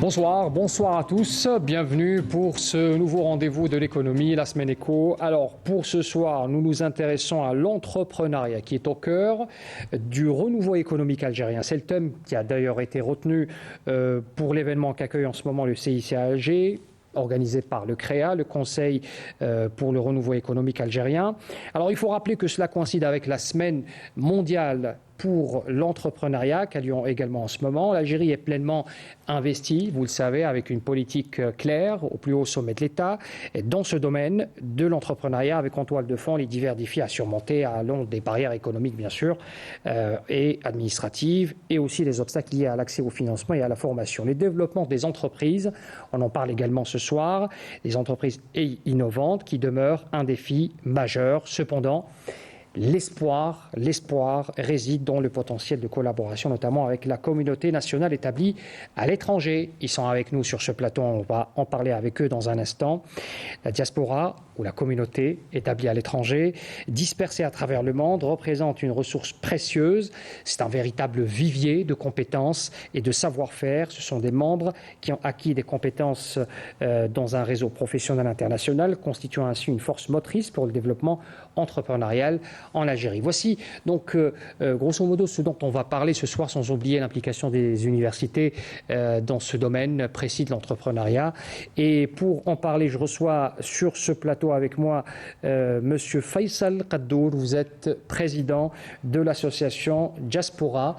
Bonsoir à tous, bienvenue pour ce nouveau rendez-vous de l'économie, la semaine éco. Alors pour ce soir, nous nous intéressons à l'entrepreneuriat qui est au cœur du renouveau économique algérien. C'est le thème qui a d'ailleurs été retenu pour l'événement qu'accueille en ce moment le CIC à Alger, organisé par le CREA, le Conseil pour le renouveau économique algérien. Alors il faut rappeler que cela coïncide avec la semaine mondiale pour l'entrepreneuriat qui a lieu également en ce moment. L'Algérie est pleinement investie, vous le savez, avec une politique claire au plus haut sommet de l'État dans ce domaine de l'entrepreneuriat, avec en toile de fond les divers défis à surmonter, allant des barrières économiques bien sûr et administratives, et aussi les obstacles liés à l'accès au financement et à la formation. Le développement des entreprises, on en parle également ce soir, des entreprises innovantes qui demeurent un défi majeur. Cependant, l'espoir réside dans le potentiel de collaboration, notamment avec la communauté nationale établie à l'étranger. Ils sont avec nous sur ce plateau, on va en parler avec eux dans un instant. La diaspora, ou la communauté établie à l'étranger, dispersée à travers le monde, représente une ressource précieuse. C'est un véritable vivier de compétences et de savoir-faire. Ce sont des membres qui ont acquis des compétences dans un réseau professionnel international, constituant ainsi une force motrice pour le développement entrepreneurial en Algérie. Voici donc grosso modo ce dont on va parler ce soir, sans oublier l'implication des universités dans ce domaine précis de l'entrepreneuriat. Et pour en parler, je reçois sur ce plateau avec moi Monsieur Faisal Kaddour. Vous êtes président de l'association Diaspora.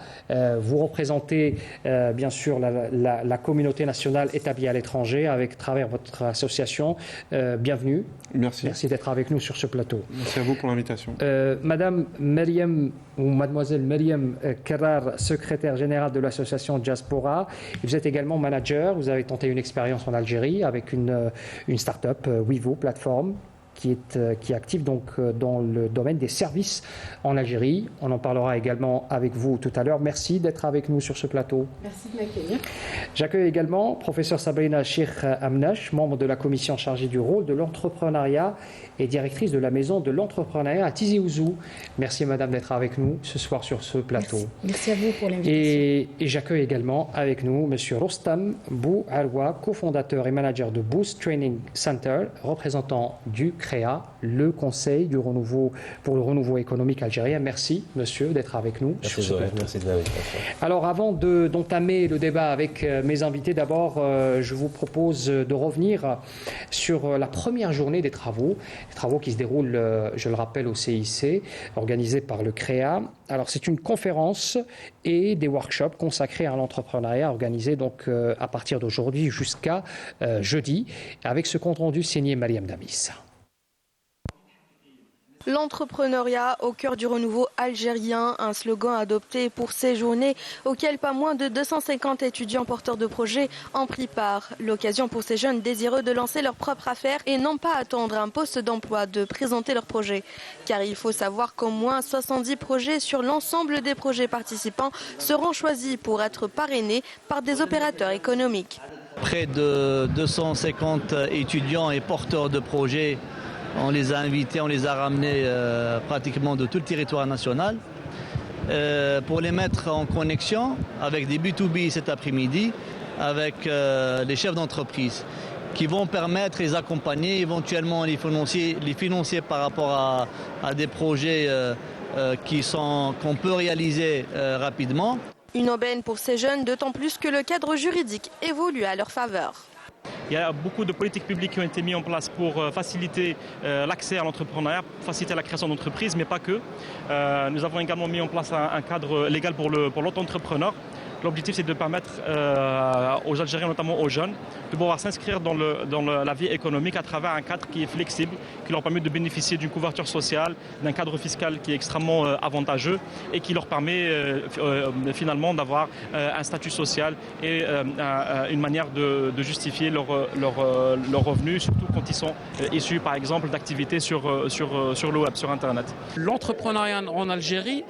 Vous représentez bien sûr la communauté nationale établie à l'étranger avec travers votre association. Bienvenue. Merci. Merci d'être avec nous sur ce plateau. Merci à vous pour l'invitation. Madame Meriem, ou Mademoiselle Meriem Kerrar, secrétaire générale de l'association Diaspora. Vous êtes également manager. Vous avez tenté une expérience en Algérie avec une start-up, Wivo Plateforme, qui est active donc dans le domaine des services en Algérie. On en parlera également avec vous tout à l'heure. Merci d'être avec nous sur ce plateau. Merci de m'accueillir. J'accueille également professeur Sabrina Cheikh Amnash, membre de la commission chargée du rôle de l'entrepreneuriat et directrice de la maison de l'entrepreneuriat à Tizi Ouzou. Merci madame d'être avec nous ce soir sur ce plateau. Merci à vous pour l'invitation. Et j'accueille également avec nous monsieur Rostam Bou Arwa, cofondateur et manager de Boost Training Center, représentant du CREA, le Conseil du renouveau pour le renouveau économique algérien. Merci monsieur d'être avec nous. Merci Joël, merci de l'invitation. Alors avant d'entamer le débat avec mes invités, d'abord je vous propose de revenir sur la première journée des travaux qui se déroulent, je le rappelle, au CIC, organisés par le CREA. Alors c'est une conférence et des workshops consacrés à l'entrepreneuriat organisés donc à partir d'aujourd'hui jusqu'à jeudi, avec ce compte rendu signé Mariam Damis. L'entrepreneuriat au cœur du renouveau algérien, un slogan adopté pour ces journées auxquelles pas moins de 250 étudiants porteurs de projets ont pris part. L'occasion pour ces jeunes désireux de lancer leur propre affaire et non pas attendre un poste d'emploi de présenter leur projet. Car il faut savoir qu'au moins 70 projets sur l'ensemble des projets participants seront choisis pour être parrainés par des opérateurs économiques. Près de 250 étudiants et porteurs de projets. On les a invités, on les a ramenés pratiquement de tout le territoire national pour les mettre en connexion avec des B2B cet après-midi, avec les chefs d'entreprise qui vont permettre de les accompagner, éventuellement les financer par rapport à des projets qu'on peut réaliser rapidement. Une aubaine pour ces jeunes, d'autant plus que le cadre juridique évolue à leur faveur. Il y a beaucoup de politiques publiques qui ont été mises en place pour faciliter l'accès à l'entrepreneuriat, faciliter la création d'entreprises, mais pas que. Nous avons également mis en place un cadre légal pour l'auto-entrepreneur. L'objectif, c'est de permettre aux Algériens, notamment aux jeunes, de pouvoir s'inscrire dans la vie économique à travers un cadre qui est flexible, qui leur permet de bénéficier d'une couverture sociale, d'un cadre fiscal qui est extrêmement avantageux et qui leur permet finalement d'avoir un statut social et une manière de justifier leurs revenus, surtout quand ils sont issus, par exemple, d'activités sur le web, sur Internet. L'entrepreneuriat en Algérie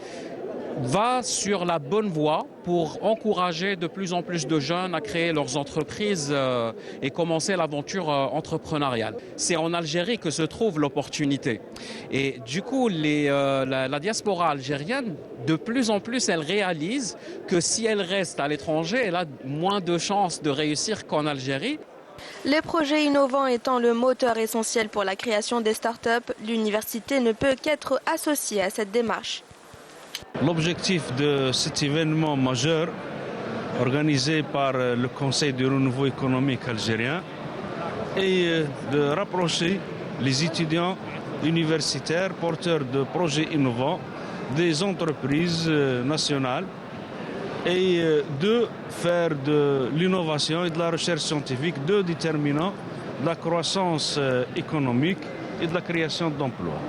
va sur la bonne voie pour encourager de plus en plus de jeunes à créer leurs entreprises et commencer l'aventure entrepreneuriale. C'est en Algérie que se trouve l'opportunité. Et du coup, la diaspora algérienne, de plus en plus, elle réalise que si elle reste à l'étranger, elle a moins de chances de réussir qu'en Algérie. Les projets innovants étant le moteur essentiel pour la création des startups, l'université ne peut qu'être associée à cette démarche. L'objectif de cet événement majeur, organisé par le Conseil du renouveau économique algérien, est de rapprocher les étudiants universitaires porteurs de projets innovants des entreprises nationales et de faire de l'innovation et de la recherche scientifique deux déterminants de la croissance économique et de la création d'emplois.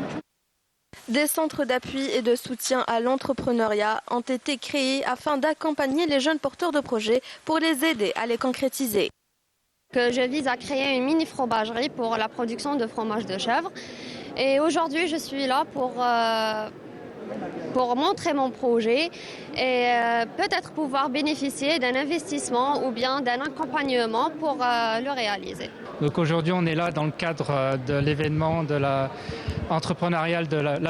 Des centres d'appui et de soutien à l'entrepreneuriat ont été créés afin d'accompagner les jeunes porteurs de projets pour les aider à les concrétiser. Je vise à créer une mini-fromagerie pour la production de fromage de chèvre. Et aujourd'hui, je suis là pour montrer mon projet et peut-être pouvoir bénéficier d'un investissement ou bien d'un accompagnement pour le réaliser. Donc aujourd'hui, on est là dans le cadre de l'événement de la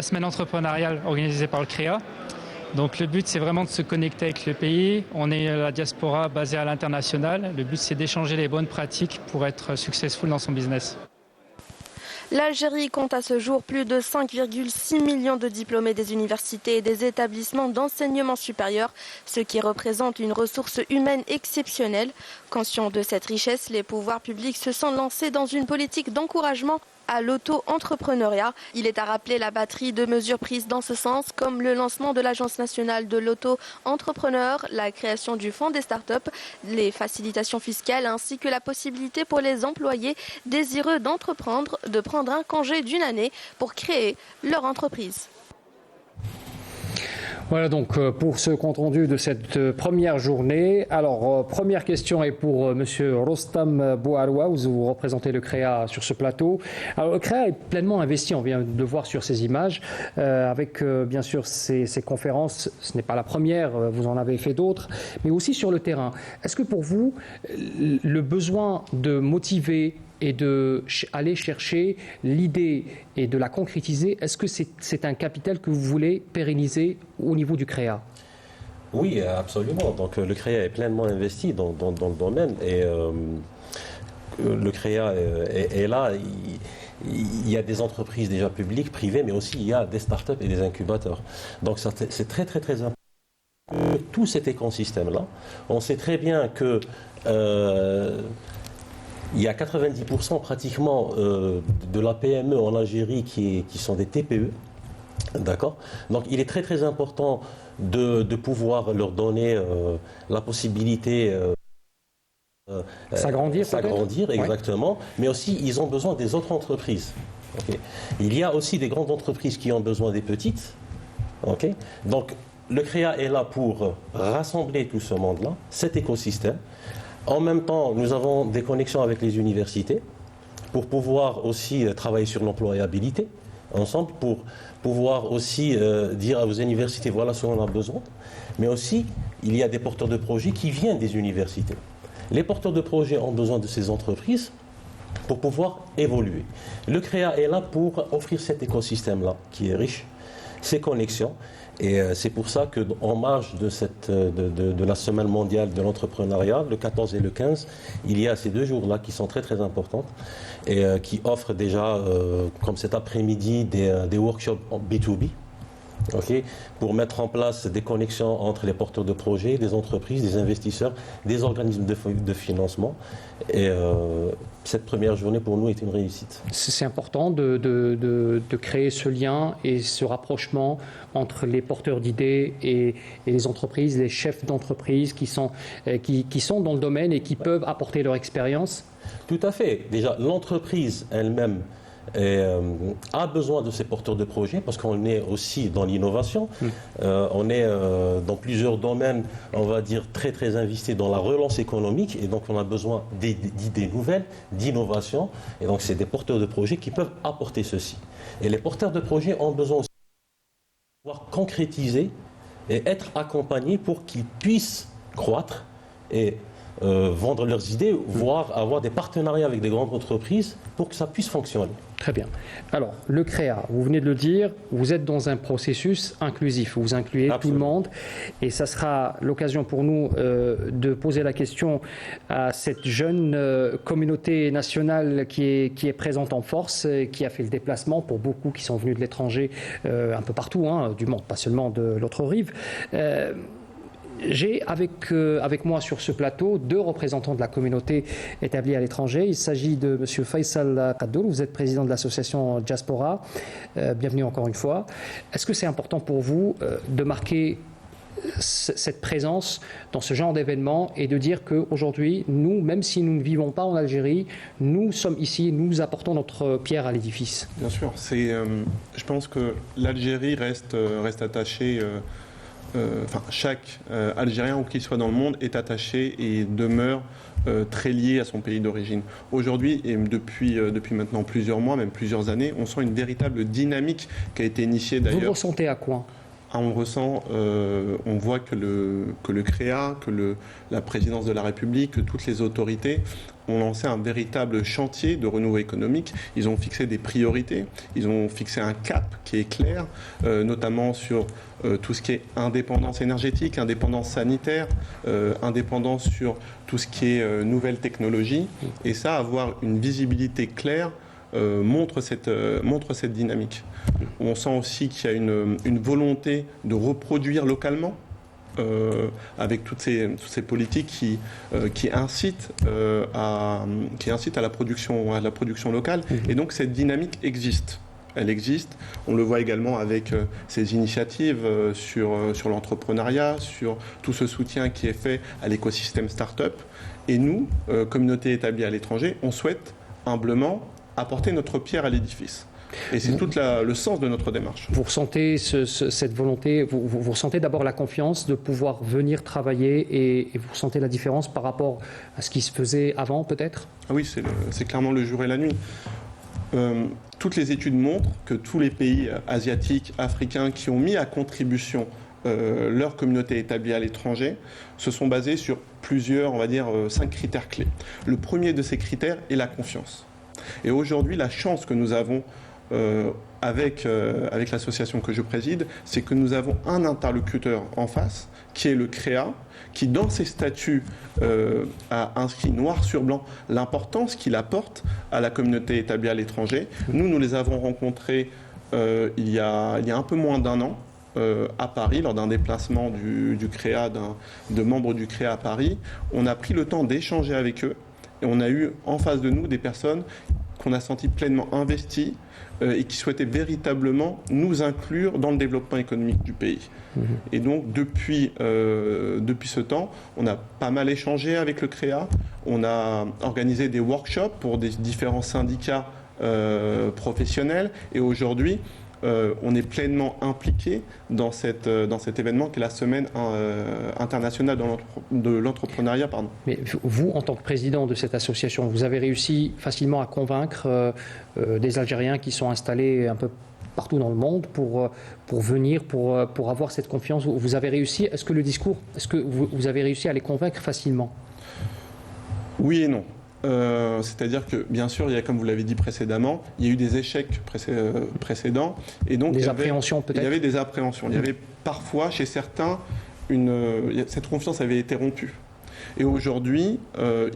semaine entrepreneuriale organisée par le CREA. Donc le but, c'est vraiment de se connecter avec le pays. On est la diaspora basée à l'international. Le but, c'est d'échanger les bonnes pratiques pour être successful dans son business. L'Algérie compte à ce jour plus de 5,6 millions de diplômés des universités et des établissements d'enseignement supérieur, ce qui représente une ressource humaine exceptionnelle. Conscients de cette richesse, les pouvoirs publics se sont lancés dans une politique d'encouragement à l'auto-entrepreneuriat. Il est à rappeler la batterie de mesures prises dans ce sens, comme le lancement de l'Agence nationale de l'auto-entrepreneur, la création du fonds des startups, les facilitations fiscales ainsi que la possibilité pour les employés désireux d'entreprendre de prendre un congé d'une année pour créer leur entreprise. Voilà donc pour ce compte-rendu de cette première journée. Alors, première question est pour Monsieur Rostam Bouaroua, vous représentez le CREA sur ce plateau. Alors, le CREA est pleinement investi, on vient de voir sur ces images, avec bien sûr ces conférences. Ce n'est pas la première, vous en avez fait d'autres, mais aussi sur le terrain. Est-ce que pour vous, le besoin de motiver et d'aller chercher l'idée et de la concrétiser, est-ce que c'est un capital que vous voulez pérenniser au niveau du CREA ? Oui, absolument. Donc le CREA est pleinement investi dans le domaine et le CREA est là. Il y a des entreprises déjà publiques, privées, mais aussi il y a des startups et des incubateurs. Donc c'est très très très important. Tout cet écosystème-là, on sait très bien que il y a 90% pratiquement de la PME en Algérie qui sont des TPE, d'accord ? Donc il est très très important de pouvoir leur donner la possibilité s'agrandir exactement, ouais. Mais aussi ils ont besoin des autres entreprises. Okay. Il y a aussi des grandes entreprises qui ont besoin des petites. Okay. Donc le CREA est là pour rassembler tout ce monde-là, cet écosystème. En même temps, nous avons des connexions avec les universités pour pouvoir aussi travailler sur l'employabilité ensemble, pour pouvoir aussi dire à vos universités voilà ce qu'on a besoin. Mais aussi, il y a des porteurs de projets qui viennent des universités. Les porteurs de projets ont besoin de ces entreprises pour pouvoir évoluer. Le CREA est là pour offrir cet écosystème-là qui est riche, ces connexions. Et c'est pour ça qu'en marge de la semaine mondiale de l'entrepreneuriat, le 14 et le 15, il y a ces 2 jours-là qui sont très très importants et qui offrent déjà, comme cet après-midi, des workshops en B2B. Okay, pour mettre en place des connexions entre les porteurs de projets, des entreprises, des investisseurs, des organismes de financement. Et cette première journée pour nous est une réussite. C'est important de créer ce lien et ce rapprochement entre les porteurs d'idées et les entreprises, les chefs d'entreprise qui sont dans le domaine et qui peuvent apporter leur expérience. Tout à fait. Déjà, l'entreprise elle-même a besoin de ces porteurs de projets parce qu'on est aussi dans l'innovation. On est dans plusieurs domaines, on va dire, très très investis dans la relance économique et donc on a besoin d'idées nouvelles, d'innovation et donc c'est des porteurs de projets qui peuvent apporter ceci. Et les porteurs de projets ont besoin aussi de pouvoir concrétiser et être accompagnés pour qu'ils puissent croître et vendre leurs idées, voire avoir des partenariats avec des grandes entreprises pour que ça puisse fonctionner. Très bien. Alors, le CREA, vous venez de le dire, vous êtes dans un processus inclusif. Vous incluez tout le monde. Et ça sera l'occasion pour nous de poser la question à cette jeune communauté nationale qui est présente en force, qui a fait le déplacement pour beaucoup qui sont venus de l'étranger, un peu partout, du monde, pas seulement de l'autre rive. J'ai avec moi sur ce plateau 2 représentants de la communauté établie à l'étranger. Il s'agit de M. Faisal Kaddoul, vous êtes président de l'association Diaspora. Bienvenue encore une fois. Est-ce que c'est important pour vous de marquer cette présence dans ce genre d'événement et de dire qu'aujourd'hui, nous, même si nous ne vivons pas en Algérie, nous sommes ici, nous apportons notre pierre à l'édifice? Bien sûr. Je pense que l'Algérie reste attachée... chaque Algérien, où qu'il soit dans le monde, est attaché et demeure très lié à son pays d'origine. Aujourd'hui, et depuis maintenant plusieurs mois, même plusieurs années, on sent une véritable dynamique qui a été initiée d'ailleurs. Vous le ressentez à quoi? On ressent, on voit que le CREA, que la présidence de la République, que toutes les autorités ont lancé un véritable chantier de renouveau économique. Ils ont fixé des priorités, ils ont fixé un cap qui est clair, notamment sur tout ce qui est indépendance énergétique, indépendance sanitaire, indépendance sur tout ce qui est nouvelles technologies. Et ça, avoir une visibilité claire, montre cette dynamique. On sent aussi qu'il y a une volonté de reproduire localement, avec toutes ces politiques qui incitent à la production locale. Et donc cette dynamique existe. Elle existe. On le voit également avec ces initiatives sur l'entrepreneuriat, sur tout ce soutien qui est fait à l'écosystème start-up. Et nous, communauté établie à l'étranger, on souhaite humblement apporter notre pierre à l'édifice. Et c'est tout le sens de notre démarche. Vous ressentez cette volonté, vous ressentez d'abord la confiance de pouvoir venir travailler et vous ressentez la différence par rapport à ce qui se faisait avant peut-être? Ah oui, c'est clairement le jour et la nuit. Toutes les études montrent que tous les pays asiatiques, africains qui ont mis à contribution leur communauté établie à l'étranger se sont basés sur plusieurs, on va dire, 5 critères clés. Le premier de ces critères est la confiance. Et aujourd'hui, la chance que nous avons avec l'association que je préside, c'est que nous avons un interlocuteur en face, qui est le CREA, qui dans ses statuts a inscrit noir sur blanc l'importance qu'il apporte à la communauté établie à l'étranger. Nous les avons rencontrés il y a un peu moins d'1 an, à Paris, lors d'un déplacement du CREA, de membres du CREA à Paris. On a pris le temps d'échanger avec eux et on a eu en face de nous des personnes qu'on a senties pleinement investies et qui souhaitaient véritablement nous inclure dans le développement économique du pays. Et donc, depuis ce temps, on a pas mal échangé avec le CREA. On a organisé des workshops pour des différents syndicats professionnels. Et aujourd'hui, on est pleinement impliqué dans cet événement qui est la semaine internationale de l'entrepreneuriat. Mais vous, en tant que président de cette association, vous avez réussi facilement à convaincre des Algériens qui sont installés un peu partout dans le monde pour venir, pour avoir cette confiance. Vous avez réussi, est-ce que vous avez réussi à les convaincre facilement? Oui et non. C'est-à-dire que, bien sûr, comme vous l'avez dit précédemment, il y a eu des échecs précédents. Et donc, des appréhensions peut-être? Il y avait des appréhensions. Il y avait parfois, chez certains, cette confiance avait été rompue. Et aujourd'hui,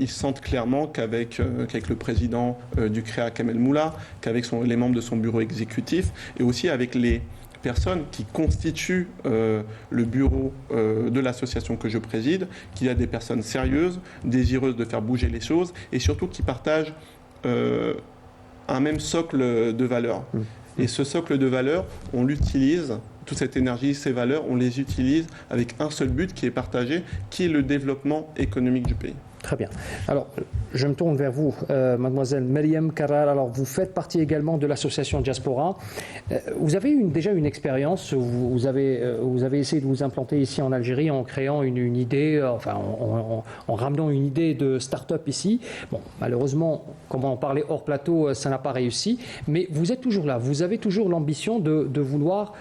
ils sentent clairement qu'avec le président du CREA, Kamel Moula, qu'avec les membres de son bureau exécutif, et aussi avec les personnes qui constituent le bureau de l'association que je préside, qu'il y a des personnes sérieuses, désireuses de faire bouger les choses et surtout qui partagent un même socle de valeurs. Et ce socle de valeurs, on l'utilise, toute cette énergie, ces valeurs, on les utilise avec un seul but qui est partagé, qui est le développement économique du pays. Très bien. Alors, je me tourne vers vous, mademoiselle Mariam Karar. Alors, vous faites partie également de l'association Diaspora. Vous avez déjà une expérience, vous avez essayé de vous implanter ici en Algérie en créant une idée, en ramenant une idée de start-up ici. Bon, malheureusement, comme on en parlait hors plateau, ça n'a pas réussi. Mais vous êtes toujours là. Vous avez toujours l'ambition de vouloir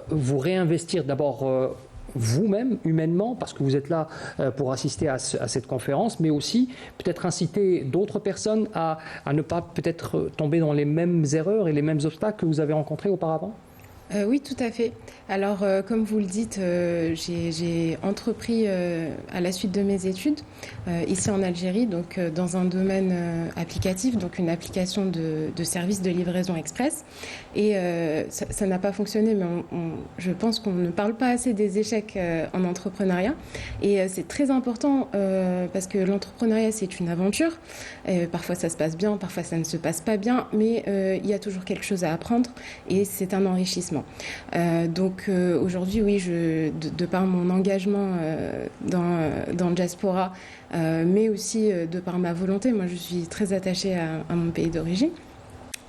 vous réinvestir d'abord vous-même, humainement, parce que vous êtes là pour assister à cette conférence, mais aussi peut-être inciter d'autres personnes à ne pas peut-être tomber dans les mêmes erreurs et les mêmes obstacles que vous avez rencontrés auparavant? Oui, tout à fait. Alors, comme vous le dites, j'ai entrepris à la suite de mes études ici en Algérie, donc dans un domaine applicatif, donc une application de service de livraison express. Et ça n'a pas fonctionné, mais je pense qu'on ne parle pas assez des échecs en entrepreneuriat. Et c'est très important parce que l'entrepreneuriat, c'est une aventure. Parfois, ça se passe bien, parfois, ça ne se passe pas bien, mais il y a toujours quelque chose à apprendre et c'est un enrichissement. Donc aujourd'hui, oui, de par mon engagement dans Diaspora, mais aussi de par ma volonté, moi je suis très attachée à mon pays d'origine.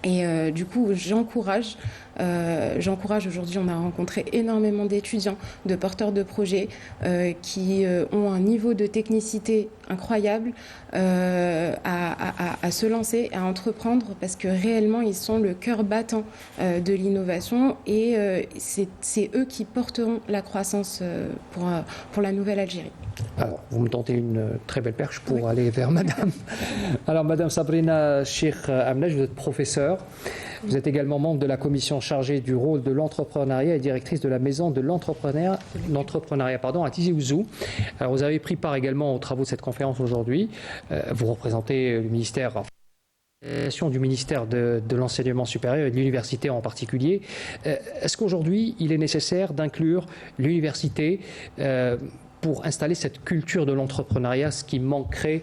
Et du coup, j'encourage aujourd'hui, on a rencontré énormément d'étudiants, de porteurs de projets qui ont un niveau de technicité incroyable à se lancer, à entreprendre, parce que réellement, ils sont le cœur battant de l'innovation et c'est eux qui porteront la croissance pour la nouvelle Algérie. Alors, vous me tentez une très belle perche pour aller vers Madame. Alors, Madame Sabrina Cheikh Amnej, vous êtes professeure. Vous êtes également membre de la commission chargée du rôle de l'entrepreneuriat et directrice de la maison de l'entrepreneuriat à Tizi Ouzou. Alors, vous avez pris part également aux travaux de cette conférence aujourd'hui. Vous représentez le ministère du ministère de l'enseignement supérieur et de l'université en particulier. Est-ce qu'aujourd'hui, il est nécessaire d'inclure l'université pour installer cette culture de l'entrepreneuriat, ce qui manquerait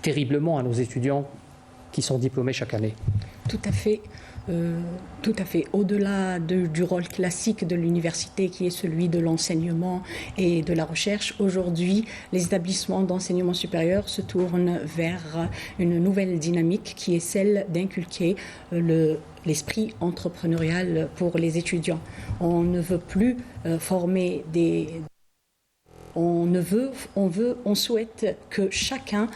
terriblement à nos étudiants qui sont diplômés chaque année? Tout à fait. Tout à fait. Au-delà du rôle classique de l'université qui est celui de l'enseignement et de la recherche, aujourd'hui, les établissements d'enseignement supérieur se tournent vers une nouvelle dynamique qui est celle d'inculquer l'esprit entrepreneurial pour les étudiants. On ne veut plus former on souhaite que chacun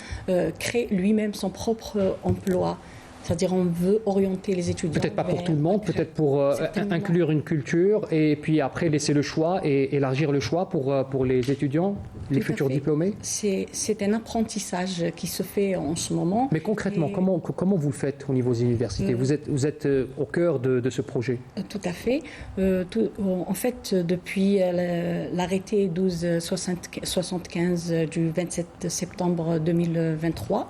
crée lui-même son propre emploi. C'est-à-dire on veut orienter les étudiants. Peut-être pas pour tout le monde, peut-être pour inclure une culture et puis après laisser le choix et élargir le choix pour les étudients, les futurs diplômés. C'est un apprentissage qui se fait en ce moment. Mais concrètement, comment vous le faites au niveau des universités? Vous êtes au cœur de ce projet. Tout à fait. En fait, depuis l'arrêté 1275 du 27 septembre 2023,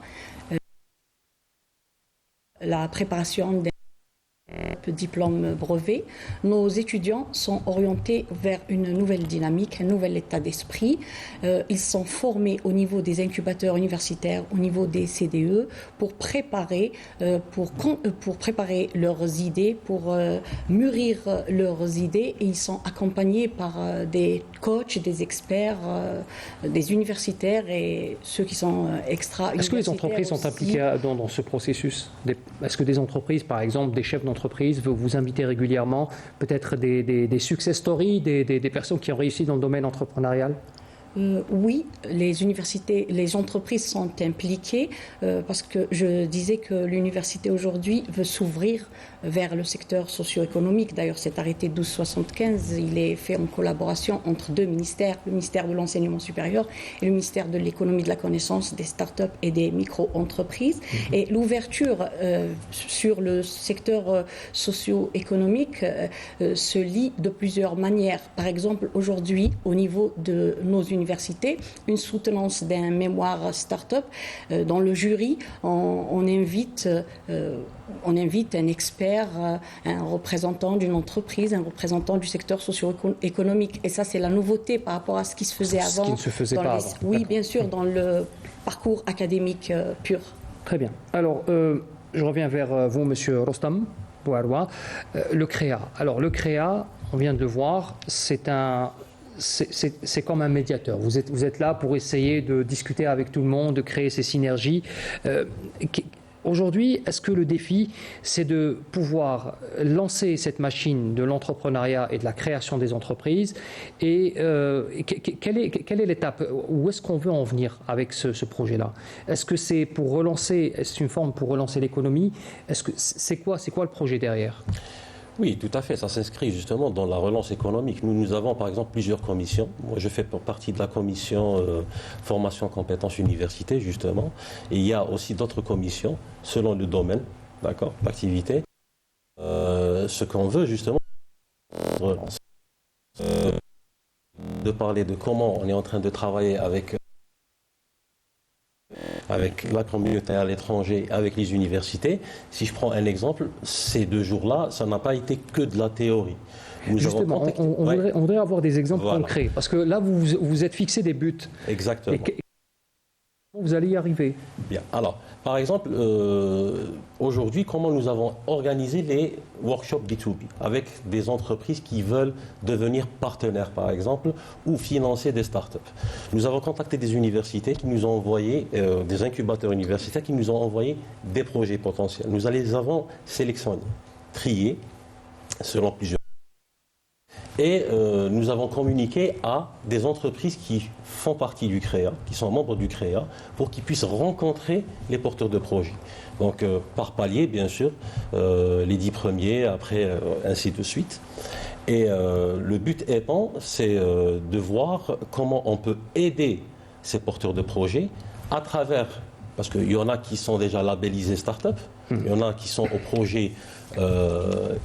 la préparation des diplômes brevets, nos étudiants sont orientés vers une nouvelle dynamique, un nouvel état d'esprit. Ils sont formés au niveau des incubateurs universitaires, au niveau des CDE, pour préparer leurs idées, pour mûrir leurs idées. Et ils sont accompagnés par des coachs, des experts, des universitaires et ceux qui sont extra-universitaires. Est-ce que les entreprises sont impliquées dans ce processus? Est-ce que des entreprises, par exemple, des chefs d'entreprise, vous invitez régulièrement peut-être des success stories, des personnes qui ont réussi dans le domaine entrepreneurial? Oui, les universités, les entreprises sont impliquées parce que je disais que l'université aujourd'hui veut s'ouvrir vers le secteur socio-économique. D'ailleurs, cet arrêté 1275, il est fait en collaboration entre deux ministères, le ministère de l'enseignement supérieur et le ministère de l'économie de la connaissance, des start-up et des micro-entreprises. Et l'ouverture sur le secteur socio-économique se lit de plusieurs manières. Par exemple, aujourd'hui, au niveau de nos universités, une soutenance d'un mémoire start-up. Dans le jury, on invite un expert, un représentant d'une entreprise, un représentant du secteur socio-économique. Et ça, c'est la nouveauté par rapport à ce qui se faisait avant. Ce qui ne se faisait pas avant. Oui, bien sûr, dans le parcours académique pur. Très bien. Alors, je reviens vers vous, Monsieur Rostam Bouaroua. Le CREA. Alors, le CREA, on vient de le voir, c'est comme un médiateur. Vous êtes là pour essayer de discuter avec tout le monde, de créer ces synergies. Aujourd'hui, est-ce que le défi, c'est de pouvoir lancer cette machine de l'entrepreneuriat et de la création des entreprises? Et quelle est l'étape? Où est-ce qu'on veut en venir avec ce projet-là? Est-ce que c'est une forme pour relancer l'économie? C'est quoi le projet derrière? Oui, tout à fait. Ça s'inscrit justement dans la relance économique. Nous avons par exemple plusieurs commissions. Moi, je fais partie de la commission formation, compétences, université, justement. Et il y a aussi d'autres commissions selon le domaine, d'accord, l'activité. Ce qu'on veut justement, relance. De parler de comment on est en train de travailler avec la communauté à l'étranger, avec les universités. Si je prends un exemple, ces 2 jours-là, ça n'a pas été que de la théorie. Justement, on voudrait avoir des exemples concrets, parce que là, vous êtes fixé des buts. Exactement. Vous allez y arriver. Bien. Alors, par exemple, aujourd'hui, comment nous avons organisé les workshops B2B avec des entreprises qui veulent devenir partenaires, par exemple, ou financer des startups. Nous avons contacté des universités qui nous ont envoyé, des incubateurs universitaires qui nous ont envoyé des projets potentiels. Nous les avons sélectionnés, triés, selon plusieurs. Et nous avons communiqué à des entreprises qui font partie du CREA, qui sont membres du CREA, pour qu'ils puissent rencontrer les porteurs de projets. Donc par palier, bien sûr, les 10 premiers, après ainsi de suite. Et le but étant, c'est de voir comment on peut aider ces porteurs de projets à travers, parce qu'il y en a qui sont déjà labellisés start-up, il y en a qui sont au projet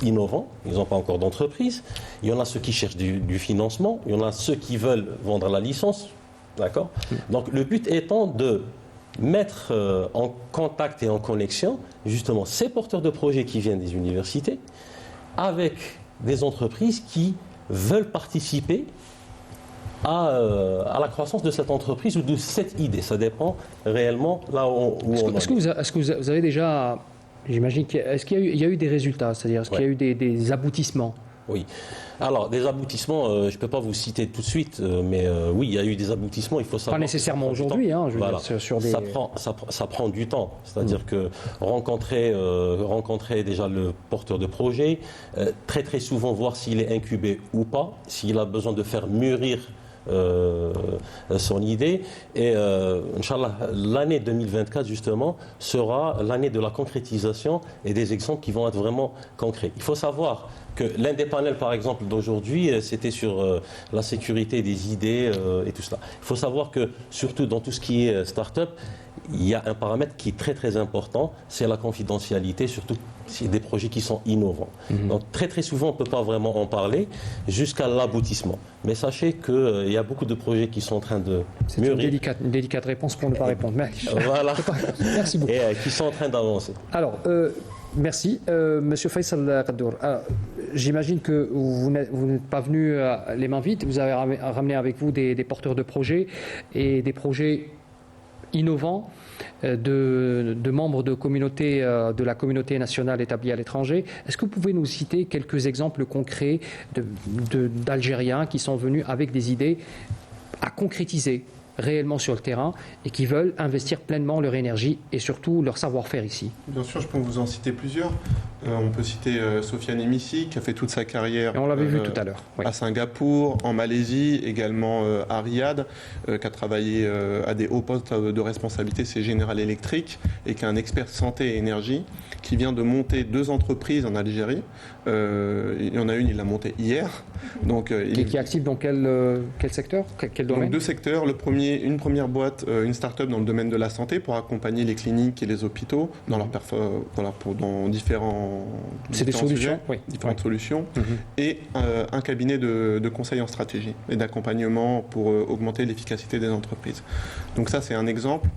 innovants, ils n'ont pas encore d'entreprise, il y en a ceux qui cherchent du financement, il y en a ceux qui veulent vendre la licence, d'accord. Donc le but étant de mettre en contact et en connexion justement ces porteurs de projets qui viennent des universités avec des entreprises qui veulent participer à la croissance de cette entreprise ou de cette idée. Ça dépend réellement là où on en est. Est-ce que vous avez déjà, j'imagine, est-ce qu'il y a eu des résultats, c'est-à-dire est-ce qu'il y a eu des aboutissements? Oui. Alors, des aboutissements, je ne peux pas vous citer tout de suite, mais oui, il y a eu des aboutissements, il faut savoir. Pas nécessairement aujourd'hui, hein, je veux dire, sur des... Ça prend du temps, c'est-à-dire que rencontrer déjà le porteur de projet, très très souvent voir s'il est incubé ou pas, s'il a besoin de faire mûrir son idée. Et Inch'Allah, l'année 2024 justement sera l'année de la concrétisation et des exemples qui vont être vraiment concrets. Il faut savoir que l'un des panels par exemple d'aujourd'hui c'était sur la sécurité des idées et tout cela. Il faut savoir que surtout dans tout ce qui est start-up, il y a un paramètre qui est très très important, c'est la confidentialité, surtout c'est des projets qui sont innovants. Donc très très souvent on ne peut pas vraiment en parler jusqu'à l'aboutissement. Mais sachez qu'il y a beaucoup de projets qui sont en train de mûrir. C'est une délicate réponse pour ne pas répondre. Voilà. Merci beaucoup. Et qui sont en train d'avancer. Alors, merci. Monsieur Faisal Kaddour, j'imagine que vous n'êtes pas venu les mains vides, vous avez ramené avec vous des porteurs de projets et des projets innovants de membres de la communauté nationale établie à l'étranger. Est-ce que vous pouvez nous citer quelques exemples concrets d'Algériens qui sont venus avec des idées à concrétiser réellement sur le terrain et qui veulent investir pleinement leur énergie et surtout leur savoir-faire ici? Bien sûr, je peux vous en citer plusieurs. On peut citer Sofiane Emissi, qui a fait toute sa carrière et on l'avait vu tout à l'heure, à Singapour, en Malaisie, également à Riyad, qui a travaillé à des hauts postes de responsabilité, c'est General Electric, et qui est un expert santé et énergie, qui vient de monter 2 entreprises en Algérie. Il y en a une, il l'a montée hier. Donc, qui est actif dans quel secteur, quel domaine? Donc 2 secteurs. Le premier, une première boîte, une start-up dans le domaine de la santé pour accompagner les cliniques et les hôpitaux dans dans différentes solutions. Et un cabinet de conseil en stratégie et d'accompagnement pour augmenter l'efficacité des entreprises. Donc ça, c'est un exemple.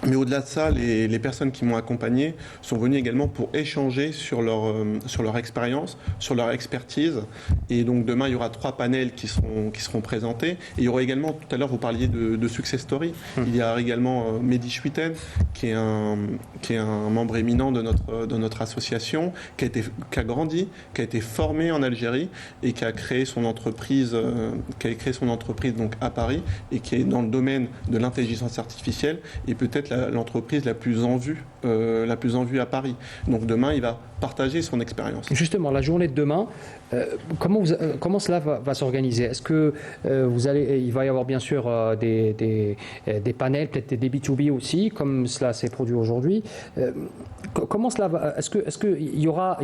Mais au-delà de ça, les personnes qui m'ont accompagné sont venues également pour échanger sur leur expérience, sur leur expertise. Et donc demain, il y aura 3 panels qui seront présentés. Et il y aura également, tout à l'heure, vous parliez de success story. Il y a également Mehdi Chouiten, qui est un membre éminent de notre association, qui a grandi, qui a été formé en Algérie et qui a créé son entreprise, donc à Paris et qui est dans le domaine de l'intelligence artificielle. Et peut-être l'entreprise la plus en vue à Paris. Donc demain, il va partager son expérience. Justement, la journée de demain, comment cela va s'organiser? Est-ce que il va y avoir bien sûr des panels, peut-être des B2B aussi, comme cela s'est produit aujourd'hui. Comment cela va? Est-ce qu'il y aura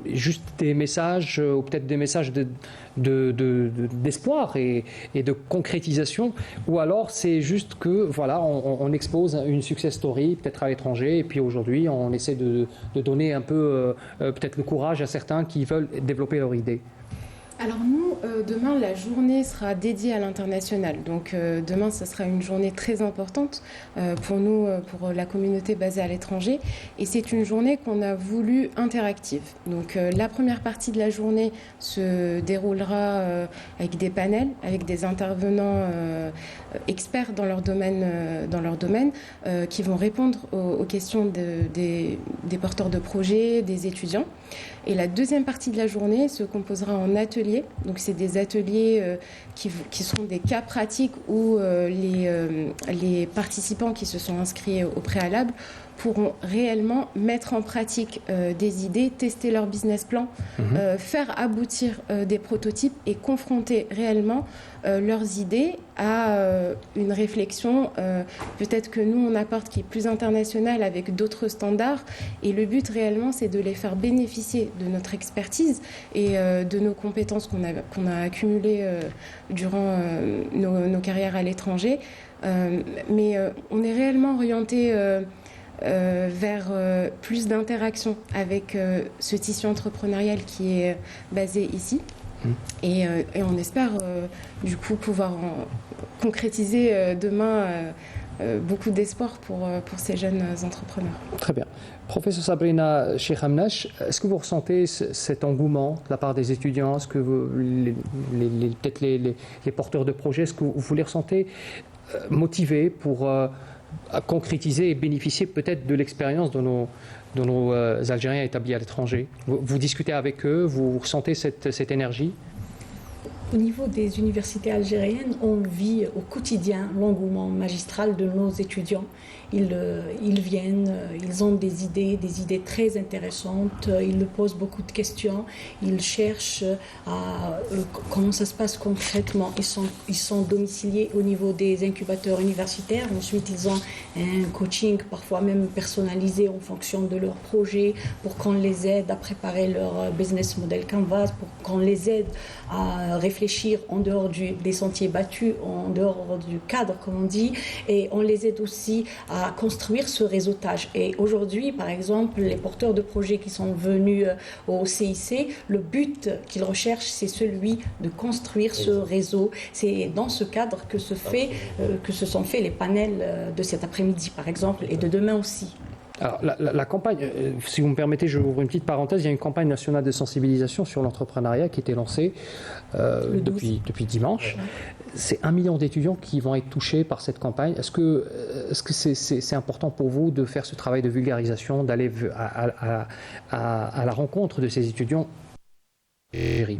juste des messages ou peut-être des messages d'espoir et de concrétisation, ou alors c'est juste que voilà, on expose une success story peut-être à l'étranger et puis aujourd'hui on essaie de donner un peu peut-être le courage à certains qui veulent développer leur idée? Alors nous, demain, la journée sera dédiée à l'international. Donc demain, ce sera une journée très importante pour nous, pour la communauté basée à l'étranger. Et c'est une journée qu'on a voulu interactive. Donc la première partie de la journée se déroulera avec des panels, avec des intervenants experts dans leur domaine, qui vont répondre aux questions des porteurs de projets, des étudiants. Et la deuxième partie de la journée se composera en ateliers. Donc c'est des ateliers qui seront des cas pratiques où les participants qui se sont inscrits au préalable pourront réellement mettre en pratique des idées, tester leur business plan, faire aboutir des prototypes et confronter réellement leurs idées à une réflexion peut-être que nous on apporte qui est plus internationale avec d'autres standards, et le but réellement c'est de les faire bénéficier de notre expertise et de nos compétences qu'on a accumulées durant nos carrières à l'étranger, mais on est réellement orienté vers plus d'interaction avec ce tissu entrepreneurial qui est basé ici. Et on espère du coup pouvoir concrétiser demain beaucoup d'espoir pour ces jeunes entrepreneurs. Très bien. Professeur Sabrina Cheikhamnache, est-ce que vous ressentez cet engouement de la part des étudiants? Est-ce que peut-être les porteurs de projets, est-ce que vous les ressentez motivés pour concrétiser et bénéficier peut-être de l'expérience de nos Algériens établis à l'étranger? Vous discutez avec eux, vous ressentez cette énergie? Au niveau des universités algériennes, on vit au quotidien l'engouement magistral de nos étudiants. Ils viennent, ils ont des idées très intéressantes, ils posent beaucoup de questions, ils cherchent comment ça se passe concrètement. Ils sont domiciliés au niveau des incubateurs universitaires, ensuite ils ont un coaching parfois même personnalisé en fonction de leur projet pour qu'on les aide à préparer leur business model Canvas, pour qu'on les aide à réfléchir en dehors des sentiers battus, en dehors du cadre comme on dit, et on les aide aussi à construire ce réseautage. Et aujourd'hui, par exemple, les porteurs de projets qui sont venus au CIC, le but qu'ils recherchent, c'est celui de construire ce réseau. C'est dans ce cadre que se sont faits les panels de cet après-midi, par exemple, et de demain aussi. Alors, la campagne, si vous me permettez, je ouvre une petite parenthèse, il y a une campagne nationale de sensibilisation sur l'entrepreneuriat qui a été lancée depuis dimanche. C'est 1 million d'étudiants qui vont être touchés par cette campagne. Est-ce que c'est important pour vous de faire ce travail de vulgarisation, d'aller à la rencontre de ces étudiants,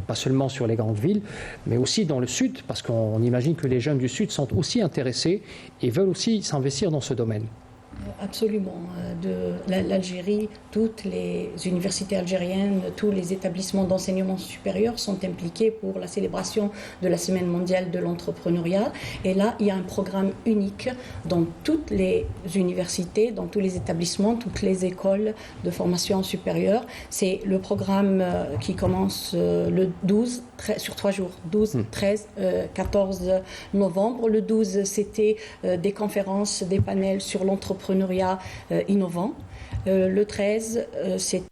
pas seulement sur les grandes villes, mais aussi dans le sud, parce qu'on imagine que les jeunes du sud sont aussi intéressés et veulent aussi s'investir dans ce domaine? Absolument. De l'Algérie, toutes les universités algériennes, tous les établissements d'enseignement supérieur sont impliqués pour la célébration de la Semaine mondiale de l'entrepreneuriat. Et là, il y a un programme unique dans toutes les universités, dans tous les établissements, toutes les écoles de formation supérieure. C'est le programme qui commence le 12, sur 3 jours, 12, 13, 14 novembre. Le 12, c'était des conférences, des panels sur l'entrepreneuriat innovant. Le 13, c'est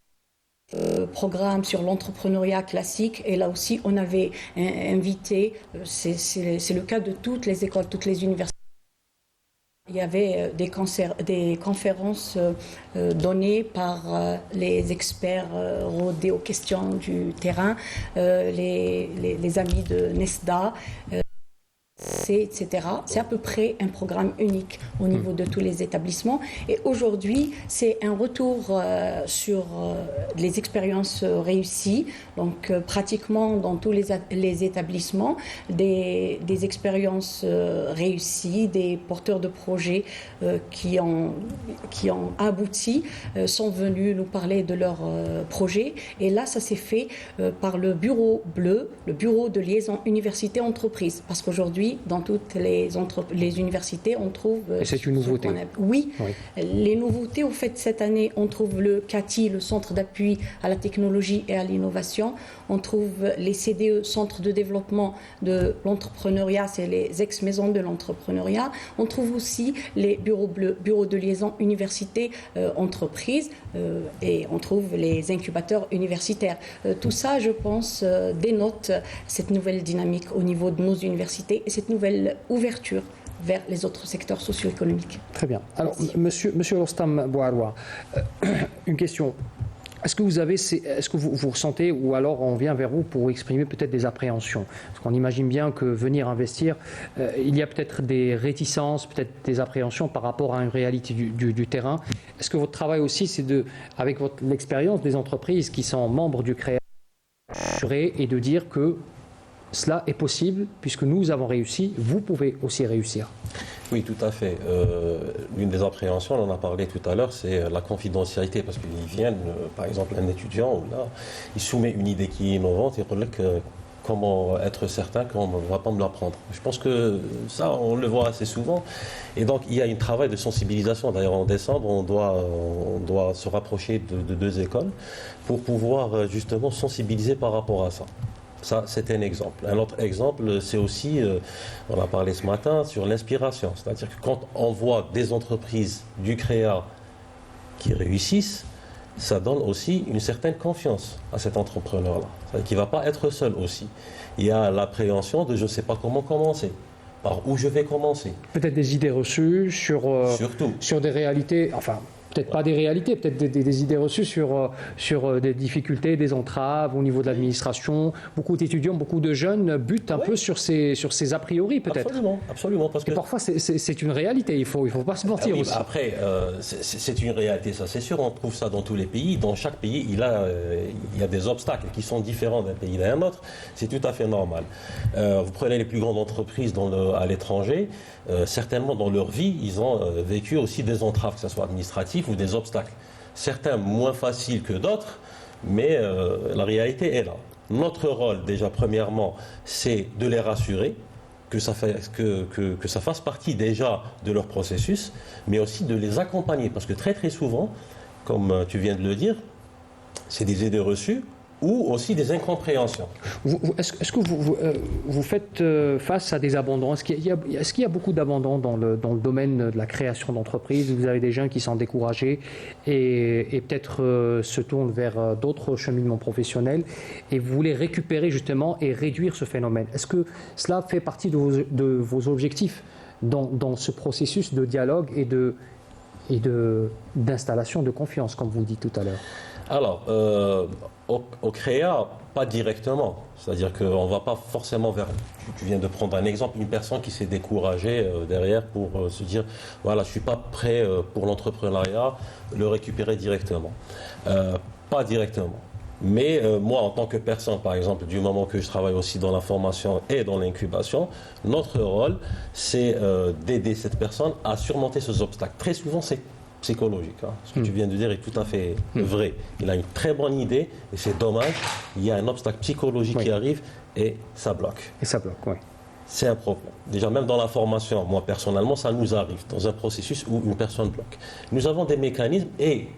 programme sur l'entrepreneuriat classique, et là aussi on avait invité, c'est le cas de toutes les écoles, toutes les universités. Il y avait des conférences données par les experts rodés aux questions du terrain, les amis de Nesda. lycées, etc. C'est à peu près un programme unique au niveau de tous les établissements. Et aujourd'hui, c'est un retour sur les expériences réussies. Donc, pratiquement dans tous les établissements, des expériences réussies, des porteurs de projets qui ont abouti sont venus nous parler de leurs projets. Et là, ça s'est fait par le bureau bleu, le bureau de liaison université-entreprise. Parce qu'aujourd'hui, dans toutes les universités, on trouve... Et c'est une nouveauté. Oui. Les nouveautés, au fait, cette année, on trouve le CATI, le Centre d'appui à la technologie et à l'innovation. On trouve les CDE, Centre de développement de l'entrepreneuriat, c'est les ex-maisons de l'entrepreneuriat. On trouve aussi les bureaux bleus, bureaux de liaison université-entreprise, et on trouve les incubateurs universitaires. Tout ça, je pense, dénote cette nouvelle dynamique au niveau de nos universités et cette nouvelle ouverture vers les autres secteurs socio-économiques. Très bien. Alors, monsieur Rostam Bouaroua, une question. Est-ce que vous ressentez, ou alors on vient vers vous pour exprimer peut-être des appréhensions? Parce qu'on imagine bien que venir investir, il y a peut-être des réticences, peut-être des appréhensions par rapport à une réalité du terrain. Est-ce que votre travail aussi, c'est avec l'expérience des entreprises qui sont membres du CREA, et de dire que cela est possible, puisque nous avons réussi, vous pouvez aussi réussir? Oui, tout à fait. L'une des appréhensions, on en a parlé tout à l'heure, c'est la confidentialité, parce qu'ils viennent, par exemple, un étudiant, là, il soumet une idée qui est innovante, et il dit comment être certain qu'on ne va pas me l'apprendre. Je pense que ça, on le voit assez souvent. Et donc, il y a un travail de sensibilisation. D'ailleurs, en décembre, on doit se rapprocher de deux écoles pour pouvoir justement sensibiliser par rapport à ça. Ça, c'est un exemple. Un autre exemple, c'est aussi, on a parlé ce matin, sur l'inspiration. C'est-à-dire que quand on voit des entreprises du CREA qui réussissent, ça donne aussi une certaine confiance à cet entrepreneur-là. C'est-à-dire qu'il ne va pas être seul aussi. Il y a l'appréhension de je ne sais pas comment commencer. Par où je vais commencer. Peut-être des idées reçues sur des réalités, enfin... Peut-être pas des réalités, peut-être des idées reçues sur des difficultés, des entraves au niveau de l'administration. Beaucoup d'étudiants, beaucoup de jeunes butent un peu sur ces a priori, peut-être. Absolument. Parce que... Et parfois, c'est une réalité, il faut pas se mentir aussi. Après, c'est une réalité, ça c'est sûr. On trouve ça dans tous les pays. Dans chaque pays, il y a des obstacles qui sont différents d'un pays à un autre. C'est tout à fait normal. Vous prenez les plus grandes entreprises à l'étranger, certainement dans leur vie, ils ont vécu aussi des entraves, que ce soit administratives ou des obstacles. Certains moins faciles que d'autres, mais la réalité est là. Notre rôle, déjà, premièrement, c'est de les rassurer, que ça fasse partie déjà de leur processus, mais aussi de les accompagner. Parce que très très souvent, comme tu viens de le dire, c'est des idées reçues ou aussi des incompréhensions. Est-ce que vous faites face à des abandons? Est-ce qu'il y a beaucoup d'abandons dans le domaine de la création d'entreprises? Vous avez des gens qui sont découragés et peut-être se tournent vers d'autres cheminements professionnels, et vous voulez récupérer justement et réduire ce phénomène. Est-ce que cela fait partie de vos objectifs dans ce processus de dialogue et d'installation de confiance, comme vous le dites tout à l'heure? Alors, au CREA, pas directement. C'est-à-dire qu'on ne va pas forcément vers... Tu viens de prendre un exemple, une personne qui s'est découragée derrière pour se dire « voilà, je ne suis pas prêt pour l'entrepreneuriat », le récupérer directement. Pas directement. Mais moi, en tant que personne, par exemple, du moment que je travaille aussi dans la formation et dans l'incubation, notre rôle, c'est d'aider cette personne à surmonter ces obstacles. Très souvent, c'est psychologique. Ce que tu viens de dire est tout à fait vrai. Il a une très bonne idée et c'est dommage, il y a un obstacle psychologique qui arrive et ça bloque. Oui. C'est un problème. Déjà, même dans la formation, moi personnellement, ça nous arrive dans un processus où une personne bloque. Nous avons des mécanismes et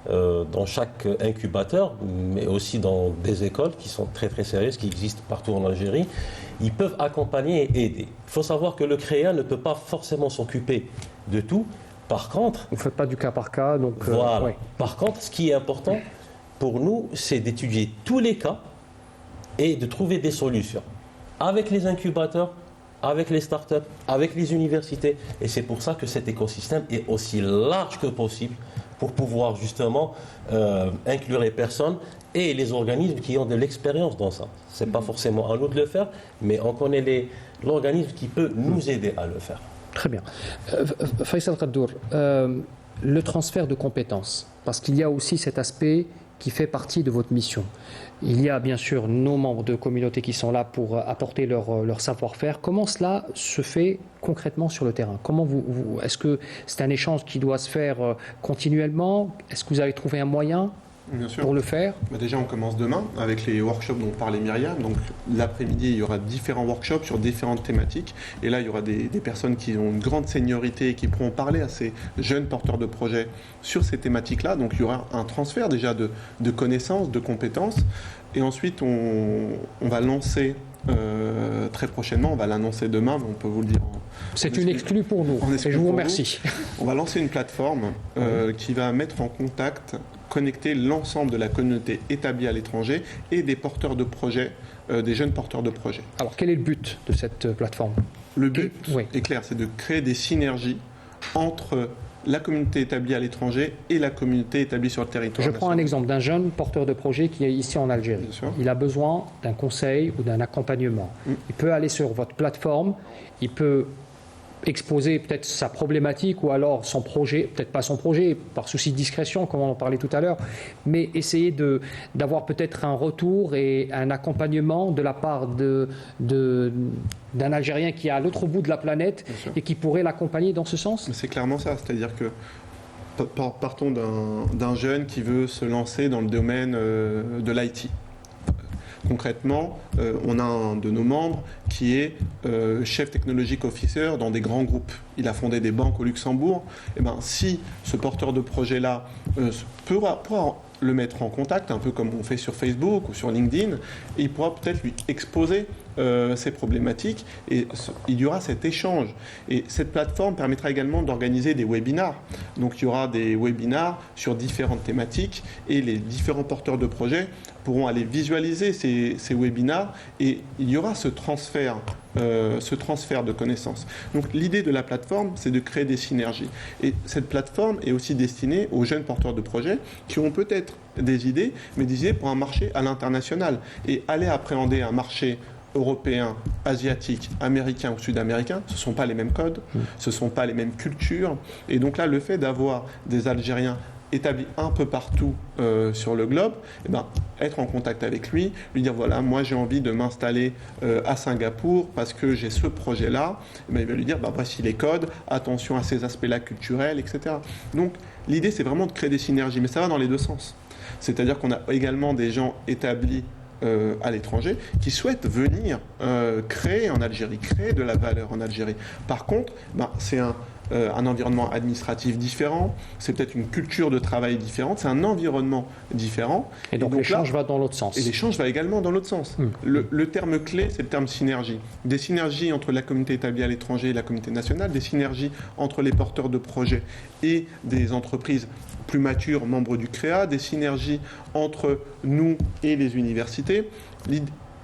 dans chaque incubateur, mais aussi dans des écoles qui sont très très sérieuses, qui existent partout en Algérie, ils peuvent accompagner et aider. Il faut savoir que le CREA ne peut pas forcément s'occuper de tout. Par contre, vous ne faites pas du cas par cas, donc voilà. Par contre, ce qui est important pour nous, c'est d'étudier tous les cas et de trouver des solutions avec les incubateurs, avec les startups, avec les universités. Et c'est pour ça que cet écosystème est aussi large que possible pour pouvoir justement inclure les personnes et les organismes qui ont de l'expérience dans ça. Ce n'est pas forcément à nous de le faire, mais on connaît l'organisme qui peut nous aider à le faire. Très bien. Faisal Kaddour, le transfert de compétences, parce qu'il y a aussi cet aspect qui fait partie de votre mission. Il y a bien sûr nos membres de communauté qui sont là pour apporter leur savoir-faire. Comment cela se fait concrètement sur le terrain? Est-ce que c'est un échange qui doit se faire continuellement? Est-ce que vous avez trouvé un moyen pour le faire? Déjà, on commence demain avec les workshops dont parlait Myriam. Donc, l'après-midi, il y aura différents workshops sur différentes thématiques. Et là, il y aura des personnes qui ont une grande seniorité et qui pourront parler à ces jeunes porteurs de projets sur ces thématiques-là. Donc, il y aura un transfert déjà de connaissances, de compétences. Et ensuite, on va lancer très prochainement, on va l'annoncer demain, mais on peut vous le dire. C'est une exclue pour nous. Et je vous remercie. On va lancer une plateforme qui va mettre en contact, connecter l'ensemble de la communauté établie à l'étranger et des porteurs de projets, des jeunes porteurs de projets. Alors, quel est le but de cette plateforme? Le but est clair, c'est de créer des synergies entre la communauté établie à l'étranger et la communauté établie sur le territoire. Je prends un exemple d'un jeune porteur de projet qui est ici en Algérie. Il a besoin d'un conseil ou d'un accompagnement. Il peut aller sur votre plateforme, il peut exposer peut-être sa problématique ou alors son projet, peut-être pas son projet, par souci de discrétion, comme on en parlait tout à l'heure, mais essayer d'avoir peut-être un retour et un accompagnement de la part d'un Algérien qui est à l'autre bout de la planète et qui pourrait l'accompagner dans ce sens? C'est clairement ça, c'est-à-dire que partons d'un jeune qui veut se lancer dans le domaine de l'IT. Concrètement, on a un de nos membres qui est chef technologique officer dans des grands groupes. Il a fondé des banques au Luxembourg. Et si ce porteur de projet-là pourra le mettre en contact, un peu comme on fait sur Facebook ou sur LinkedIn, et il pourra peut-être lui exposer ces problématiques et il y aura cet échange. Et cette plateforme permettra également d'organiser des webinars. Donc il y aura des webinars sur différentes thématiques et les différents porteurs de projets pourront aller visualiser ces webinars et il y aura ce transfert de connaissances. Donc l'idée de la plateforme, c'est de créer des synergies. Et cette plateforme est aussi destinée aux jeunes porteurs de projets qui ont peut-être des idées, mais des idées pour un marché à l'international. Et aller appréhender un marché européen, asiatique, américain ou sud-américain, ce ne sont pas les mêmes codes, ce ne sont pas les mêmes cultures. Et donc là, le fait d'avoir des Algériens établi un peu partout sur le globe, être en contact avec lui dire voilà, moi j'ai envie de m'installer à Singapour parce que j'ai ce projet-là, il va lui dire voici les codes, attention à ces aspects-là culturels, etc. Donc l'idée c'est vraiment de créer des synergies, mais ça va dans les deux sens. C'est-à-dire qu'on a également des gens établis à l'étranger qui souhaitent venir créer en Algérie, créer de la valeur en Algérie. Par contre, c'est un environnement administratif différent, c'est peut-être une culture de travail différente, c'est un environnement différent. Et donc l'échange va dans l'autre sens. Et l'échange va également dans l'autre sens. Le terme clé, c'est le terme synergie. Des synergies entre la communauté établie à l'étranger et la communauté nationale, des synergies entre les porteurs de projets et des entreprises plus matures, membres du CREA, des synergies entre nous et les universités.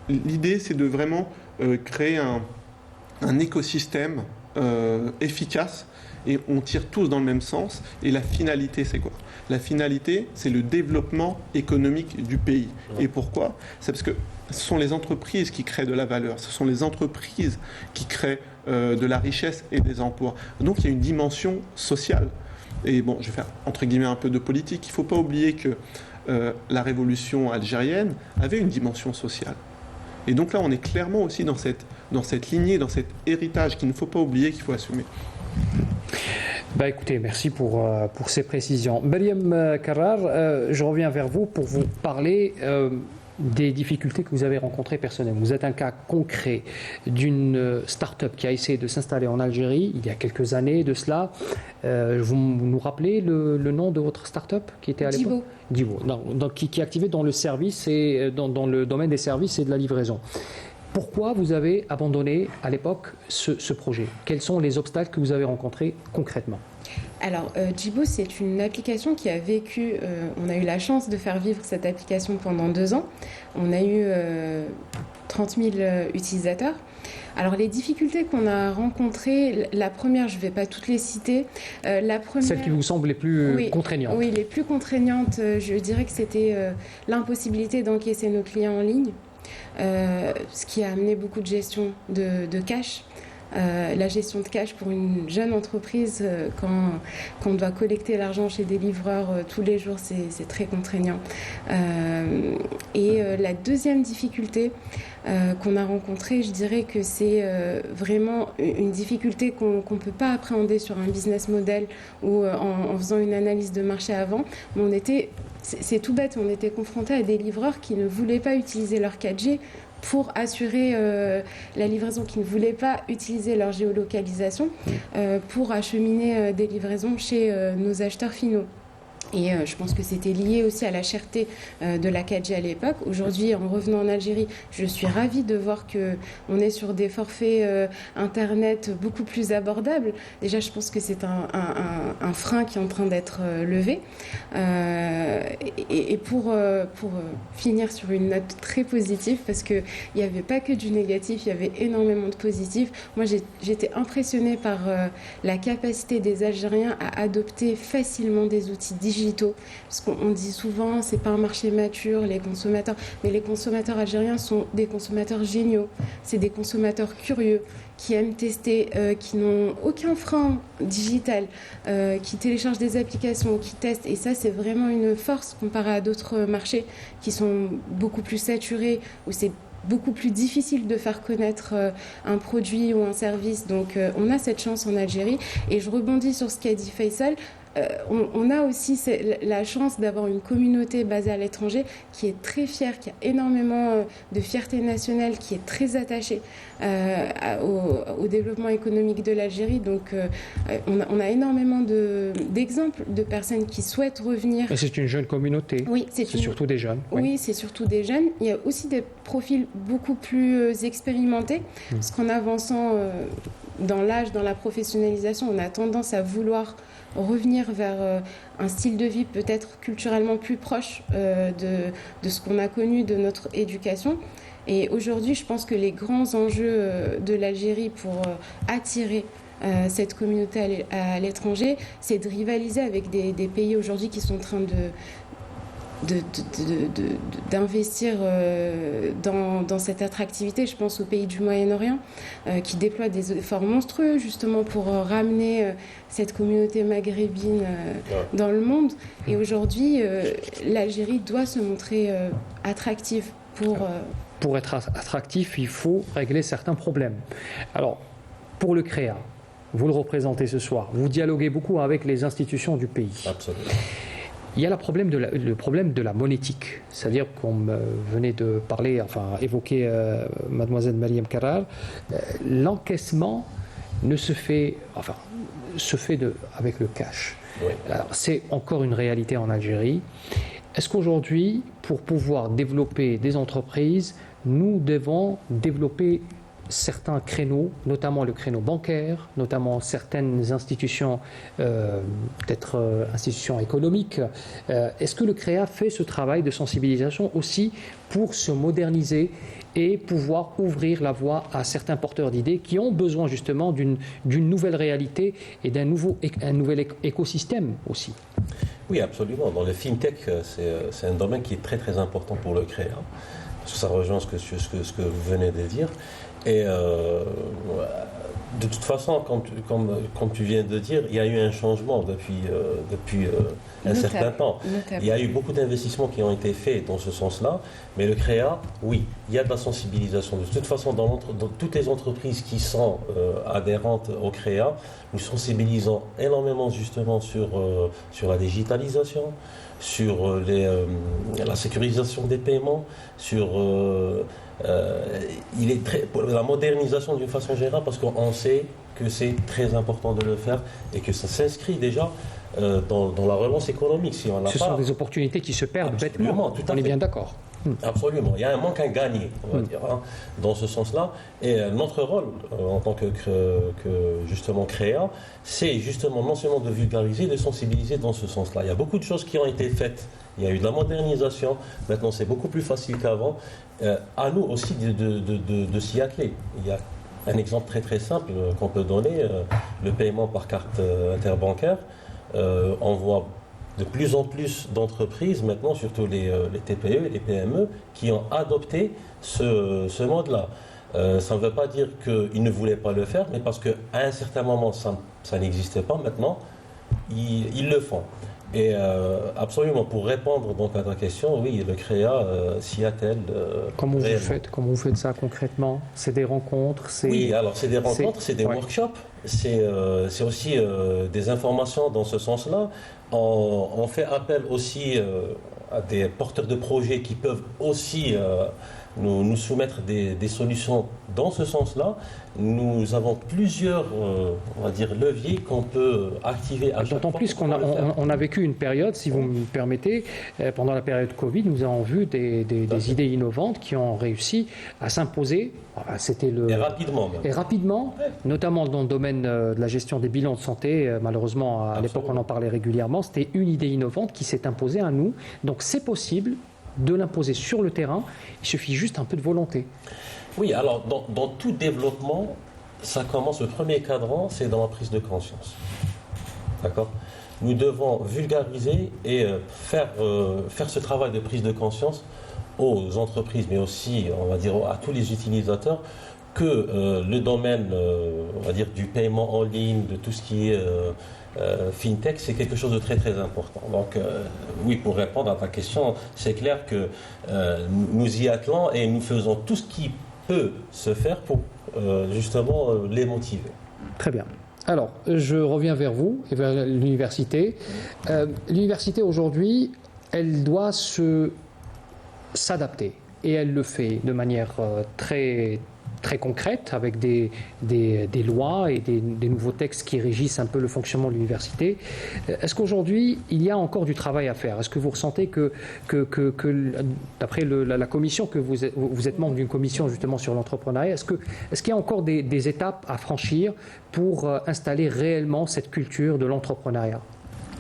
L'idée, c'est de vraiment créer un écosystème efficace et on tire tous dans le même sens. Et la finalité, c'est quoi? La finalité, c'est le développement économique du pays. Et pourquoi? C'est parce que ce sont les entreprises qui créent de la valeur, ce sont les entreprises qui créent de la richesse et des emplois. Donc il y a une dimension sociale. Et bon, je vais faire entre guillemets un peu de politique. Il ne faut pas oublier que la révolution algérienne avait une dimension sociale. Et donc là, on est clairement aussi dans cette lignée, dans cet héritage qu'il ne faut pas oublier, qu'il faut assumer. Écoutez, merci pour ces précisions. Myriam Karrar, je reviens vers vous pour vous parler des difficultés que vous avez rencontrées personnellement. Vous êtes un cas concret d'une start-up qui a essayé de s'installer en Algérie il y a quelques années de cela. Vous nous rappelez le nom de votre start-up qui était à l'époque? Divo. Donc, qui est activé dans le service et dans le domaine des services et de la livraison. Pourquoi vous avez abandonné à l'époque ce projet? Quels sont les obstacles que vous avez rencontrés concrètement? Alors, Djibo, c'est une application qui a vécu, on a eu la chance de faire vivre cette application pendant 2 ans. On a eu 30 000 utilisateurs Alors les difficultés qu'on a rencontrées, la première, je ne vais pas toutes les citer. La première, celles qui vous semblent les plus contraignantes. Oui, les plus contraignantes, je dirais que c'était l'impossibilité d'encaisser nos clients en ligne, ce qui a amené beaucoup de gestion de cash. La gestion de cash pour une jeune entreprise, quand on doit collecter l'argent chez des livreurs tous les jours, c'est très contraignant. Et la deuxième difficulté qu'on a rencontrée, je dirais que c'est vraiment une difficulté qu'on ne peut pas appréhender sur un business model ou en faisant une analyse de marché avant. Mais c'est tout bête, on était confrontés à des livreurs qui ne voulaient pas utiliser leur 4G pour assurer la livraison, qui ne voulaient pas utiliser leur géolocalisation pour acheminer des livraisons chez nos acheteurs finaux. Et je pense que c'était lié aussi à la cherté de la 4G à l'époque. Aujourd'hui, en revenant en Algérie, je suis ravie de voir qu'on est sur des forfaits Internet beaucoup plus abordables. Déjà, je pense que c'est un frein qui est en train d'être levé. Et pour finir sur une note très positive, parce qu'il n'y avait pas que du négatif, il y avait énormément de positifs. Moi, j'étais impressionnée par la capacité des Algériens à adopter facilement des outils digitaux. Parce qu'on dit souvent, c'est pas un marché mature, les consommateurs. Mais les consommateurs algériens sont des consommateurs géniaux. C'est des consommateurs curieux, qui aiment tester, qui n'ont aucun frein digital, qui téléchargent des applications, qui testent. Et ça, c'est vraiment une force comparé à d'autres marchés qui sont beaucoup plus saturés, où c'est beaucoup plus difficile de faire connaître un produit ou un service. Donc, on a cette chance en Algérie. Et je rebondis sur ce qu'a dit Faisal. On a aussi la chance d'avoir une communauté basée à l'étranger qui est très fière, qui a énormément de fierté nationale, qui est très attachée au développement économique de l'Algérie. Donc on a énormément d'exemples de personnes qui souhaitent revenir. Et c'est une jeune communauté. Oui, c'est surtout des jeunes. Oui, c'est surtout des jeunes. Il y a aussi des profils beaucoup plus expérimentés, parce qu'en avançant dans l'âge, dans la professionnalisation, on a tendance à vouloir revenir vers un style de vie peut-être culturellement plus proche de ce qu'on a connu de notre éducation. Et aujourd'hui, je pense que les grands enjeux de l'Algérie pour attirer cette communauté à l'étranger, c'est de rivaliser avec des pays aujourd'hui qui sont en train d'investir dans cette attractivité. Je pense aux pays du Moyen-Orient qui déploient des efforts monstrueux justement pour ramener cette communauté maghrébine dans le monde. Et aujourd'hui, l'Algérie doit se montrer attractive Pour être attractif, il faut régler certains problèmes. Alors, pour le CREA, vous le représentez ce soir, vous dialoguez beaucoup avec les institutions du pays. Absolument. Il y a le problème de la monétique, c'est-à-dire qu'on venait de parler, enfin évoquer mademoiselle Mariam Karal, l'encaissement se fait avec le cash. Oui. Alors, c'est encore une réalité en Algérie. Est-ce qu'aujourd'hui, pour pouvoir développer des entreprises, nous devons développer certains créneaux, notamment le créneau bancaire, notamment certaines institutions, peut-être institutions économiques. Est-ce que le CREA fait ce travail de sensibilisation aussi pour se moderniser et pouvoir ouvrir la voie à certains porteurs d'idées qui ont besoin justement d'une nouvelle réalité et d'un nouvel écosystème aussi? Oui, absolument. Dans le FinTech, c'est un domaine qui est très très important pour le CREA. Parce que ça rejoint ce que vous venez de dire. Et de toute façon, comme tu viens de dire, il y a eu un changement depuis un certain temps. Il y a eu beaucoup d'investissements qui ont été faits dans ce sens-là, mais le CREA, oui, il y a de la sensibilisation. De toute façon, dans toutes les entreprises qui sont adhérentes au CREA, nous sensibilisons énormément justement sur la digitalisation, sur la sécurisation des paiements, sur la modernisation d'une façon générale, parce qu'on sait que c'est très important de le faire et que ça s'inscrit déjà dans la relance économique. Si on Ce sont des opportunités qui se perdent bêtement, on est bien d'accord. Absolument, il y a un manque à gagner, on va dire, dans ce sens-là. Et notre rôle en tant que justement CREA, c'est justement non seulement de vulgariser, de sensibiliser dans ce sens-là. Il y a beaucoup de choses qui ont été faites. Il y a eu de la modernisation. Maintenant, c'est beaucoup plus facile qu'avant. À nous aussi de s'y atteler. Il y a Un exemple très très simple qu'on peut donner, le paiement par carte interbancaire. On voit de plus en plus d'entreprises, maintenant surtout les TPE et les PME, qui ont adopté ce mode-là. Ça ne veut pas dire qu'ils ne voulaient pas le faire, mais parce qu'à un certain moment, ça n'existait pas, maintenant, ils le font. Et absolument, pour répondre donc à ta question, oui, le CREA s'y attelle. Comment vous faites ça concrètement? C'est des rencontres? Oui, alors c'est des rencontres, c'est des workshops, c'est aussi des informations dans ce sens-là. On fait appel aussi à des porteurs de projets qui peuvent aussi nous soumettre des solutions dans ce sens-là. Nous avons plusieurs, on va dire, leviers qu'on peut activer à chaque fois. D'autant plus qu'on a vécu une période, si vous me permettez, pendant la période Covid, nous avons vu des idées innovantes qui ont réussi à s'imposer. Et rapidement. Même. Et rapidement, notamment dans le domaine de la gestion des bilans de santé. Malheureusement, à l'époque, on en parlait régulièrement. C'était une idée innovante qui s'est imposée à nous. Donc c'est possible de l'imposer sur le terrain. Il suffit juste un peu de volonté. Oui, alors dans tout développement, ça commence, le premier cadran, c'est dans la prise de conscience. D'accord ? Nous devons vulgariser et faire ce travail de prise de conscience aux entreprises, mais aussi, on va dire, à tous les utilisateurs, que le domaine, on va dire, du paiement en ligne, de tout ce qui est fintech, c'est quelque chose de très très important. Donc oui, pour répondre à ta question, c'est clair que nous y attelons et nous faisons tout ce qui peut se faire pour justement les motiver. Très bien. Alors, je reviens vers vous et vers l'université. L'université aujourd'hui, elle doit s'adapter et elle le fait de manière très concrète avec des lois et des nouveaux textes qui régissent un peu le fonctionnement de l'université. Est-ce qu'aujourd'hui, il y a encore du travail à faire? Est-ce que vous ressentez que d'après la commission, que vous êtes membre d'une commission justement sur l'entrepreneuriat, est-ce qu'il y a encore des étapes à franchir pour installer réellement cette culture de l'entrepreneuriat?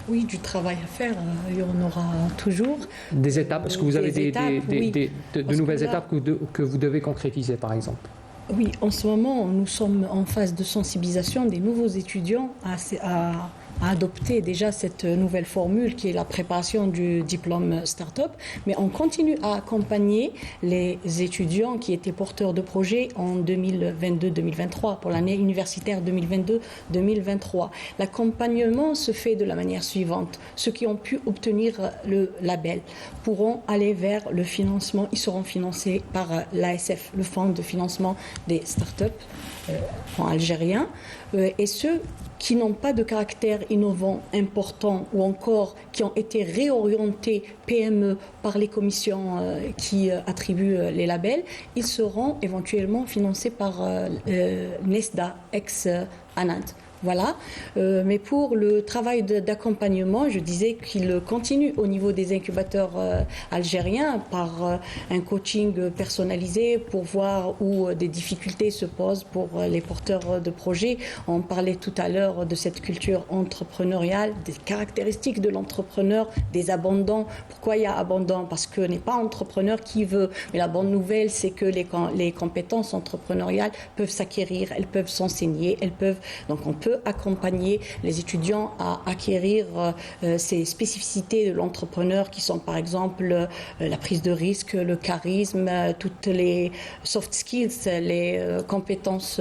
Oui, du travail à faire, il y en aura toujours. Des étapes? Est-ce que vous avez de nouvelles étapes que vous devez concrétiser, par exemple? Oui, en ce moment, nous sommes en phase de sensibilisation des nouveaux étudiants à adopter déjà cette nouvelle formule qui est la préparation du diplôme start-up, mais on continue à accompagner les étudiants qui étaient porteurs de projets en 2022-2023, pour l'année universitaire 2022-2023. L'accompagnement se fait de la manière suivante. Ceux qui ont pu obtenir le label pourront aller vers le financement. Ils seront financés par l'ASF, le Fonds de financement des start-up, fonds algérien, et ceux qui n'ont pas de caractère innovant important ou encore qui ont été réorientés PME par les commissions qui attribuent les labels, ils seront éventuellement financés par NESDA, ex-ANAD. Voilà. Mais pour le travail d'accompagnement, je disais qu'il continue au niveau des incubateurs algériens par un coaching personnalisé pour voir où des difficultés se posent pour les porteurs de projets. On parlait tout à l'heure de cette culture entrepreneuriale, des caractéristiques de l'entrepreneur, des abandons. Pourquoi il y a abandon? Parce que n'est pas entrepreneur qui veut. Mais la bonne nouvelle, c'est que les compétences entrepreneuriales peuvent s'acquérir, elles peuvent s'enseigner, donc on peut accompagner les étudiants à acquérir ces spécificités de l'entrepreneur qui sont par exemple la prise de risque, le charisme, toutes les soft skills, les compétences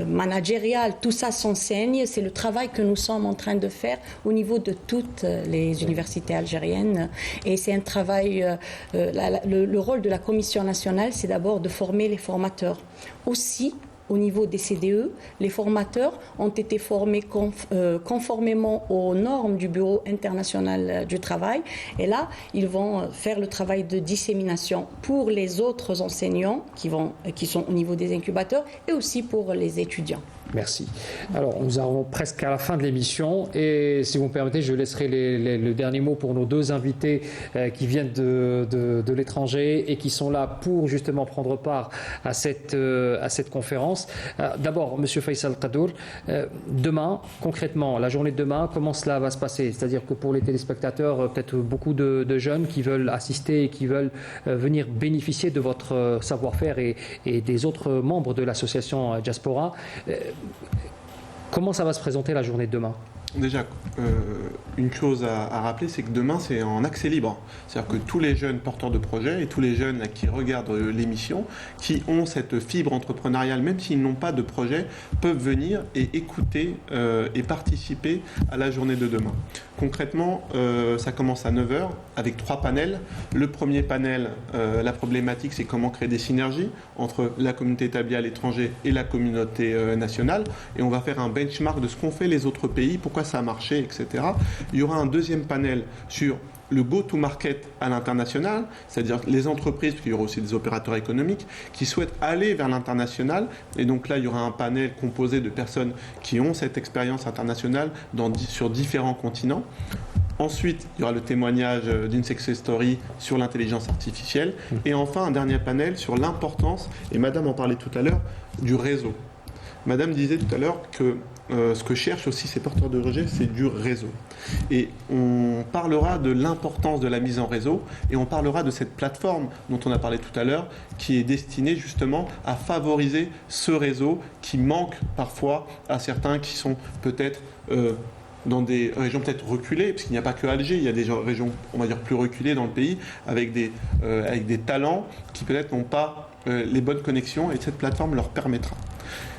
managériales, tout ça s'enseigne. C'est le travail que nous sommes en train de faire au niveau de toutes les universités algériennes et c'est un travail, le rôle de la Commission nationale, c'est d'abord de former les formateurs. Aussi, au niveau des CDE, les formateurs ont été formés conformément aux normes du Bureau international du travail. Et là, ils vont faire le travail de dissémination pour les autres enseignants qui sont au niveau des incubateurs et aussi pour les étudiants. Merci. Alors, nous arrivons presque à la fin de l'émission et si vous me permettez, je laisserai le dernier mot pour nos deux invités qui viennent de l'étranger et qui sont là pour justement prendre part à cette conférence. conférence. D'abord, Monsieur Faisal Qadour, demain, concrètement, la journée de demain, comment cela va se passer? C'est-à-dire que pour les téléspectateurs, peut-être beaucoup de jeunes qui veulent assister et qui veulent venir bénéficier de votre savoir-faire et des autres membres de l'association Diaspora. Comment ça va se présenter la journée de demain? Déjà, une chose à rappeler, c'est que demain, c'est en accès libre. C'est-à-dire que tous les jeunes porteurs de projets et tous les jeunes qui regardent l'émission, qui ont cette fibre entrepreneuriale, même s'ils n'ont pas de projet, peuvent venir et écouter et participer à la journée de demain. Concrètement, ça commence à 9h avec 3 panels. Le premier panel, la problématique, c'est comment créer des synergies entre la communauté établie à l'étranger et la communauté nationale. Et on va faire un benchmark de ce qu'ont fait les autres pays, pourquoi ça a marché, etc. Il y aura un deuxième panel sur le go-to-market à l'international, c'est-à-dire les entreprises, parce qu'il y aura aussi des opérateurs économiques, qui souhaitent aller vers l'international. Et donc là, il y aura un panel composé de personnes qui ont cette expérience internationale sur différents continents. Ensuite, il y aura le témoignage d'une success story sur l'intelligence artificielle. Et enfin, un dernier panel sur l'importance, et Madame en parlait tout à l'heure, du réseau. Madame disait tout à l'heure que ce que cherchent aussi ces porteurs de projet, c'est du réseau. Et on parlera de l'importance de la mise en réseau et on parlera de cette plateforme dont on a parlé tout à l'heure qui est destinée justement à favoriser ce réseau qui manque parfois à certains qui sont peut-être dans des régions peut-être reculées, parce qu'il n'y a pas que Alger, il y a des régions, on va dire, plus reculées dans le pays avec des talents qui peut-être n'ont pas les bonnes connexions et cette plateforme leur permettra.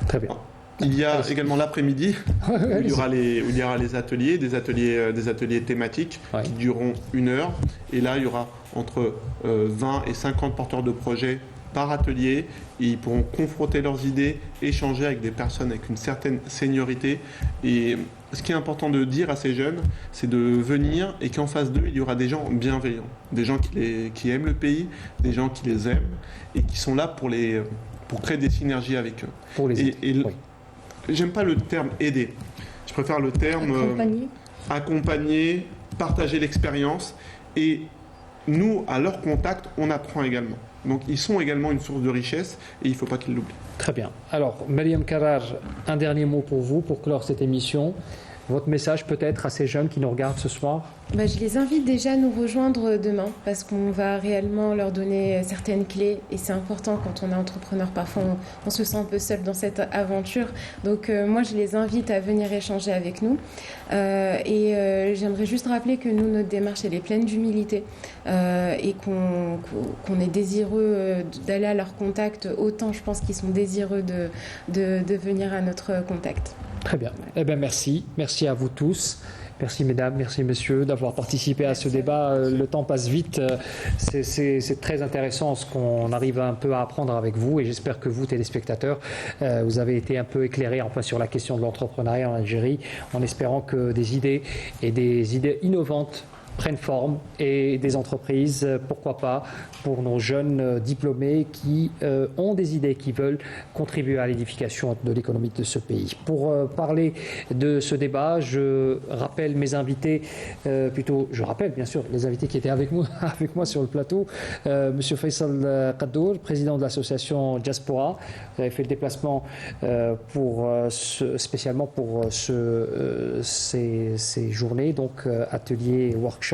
Très bien. Il y a également l'après-midi où il y aura les ateliers, des ateliers thématiques qui dureront 1 heure. Et là, il y aura entre 20 et 50 porteurs de projets par atelier. Et ils pourront confronter leurs idées, échanger avec des personnes avec une certaine seniorité. Et ce qui est important de dire à ces jeunes, c'est de venir et qu'en face d'eux, il y aura des gens bienveillants, des gens qui aiment le pays, des gens qui les aiment et qui sont là pour créer des synergies avec eux. Pour les aider. J'aime pas le terme aider. Je préfère le terme accompagner, partager l'expérience. Et nous, à leur contact, on apprend également. Donc, ils sont également une source de richesse et il ne faut pas qu'ils l'oublient. Très bien. Alors, Mariam Karar, un dernier mot pour vous, pour clore cette émission. Votre message peut-être à ces jeunes qui nous regardent ce soir? Je les invite déjà à nous rejoindre demain parce qu'on va réellement leur donner certaines clés et c'est important quand on est entrepreneur. Parfois, on se sent un peu seul dans cette aventure. Donc, moi, je les invite à venir échanger avec nous. J'aimerais juste rappeler que nous, notre démarche, elle est pleine d'humilité et qu'on est désireux d'aller à leur contact autant, je pense, qu'ils sont désireux de venir à notre contact. Très bien. Eh bien, merci. Merci à vous tous. Merci mesdames, merci messieurs d'avoir participé à ce débat. Le temps passe vite. C'est très intéressant ce qu'on arrive un peu à apprendre avec vous et j'espère que vous, téléspectateurs, vous avez été un peu éclairés enfin, sur la question de l'entrepreneuriat en Algérie en espérant que des idées et des idées innovantes prennent forme et des entreprises, pourquoi pas, pour nos jeunes diplômés qui ont des idées, qui veulent contribuer à l'édification de l'économie de ce pays. Pour parler de ce débat, je rappelle mes invités, je rappelle bien sûr les invités qui étaient avec moi sur le plateau. Monsieur Faisal Qadour, président de l'association Diaspora. Vous avez fait le déplacement spécialement pour ces journées, donc ateliers, workshops,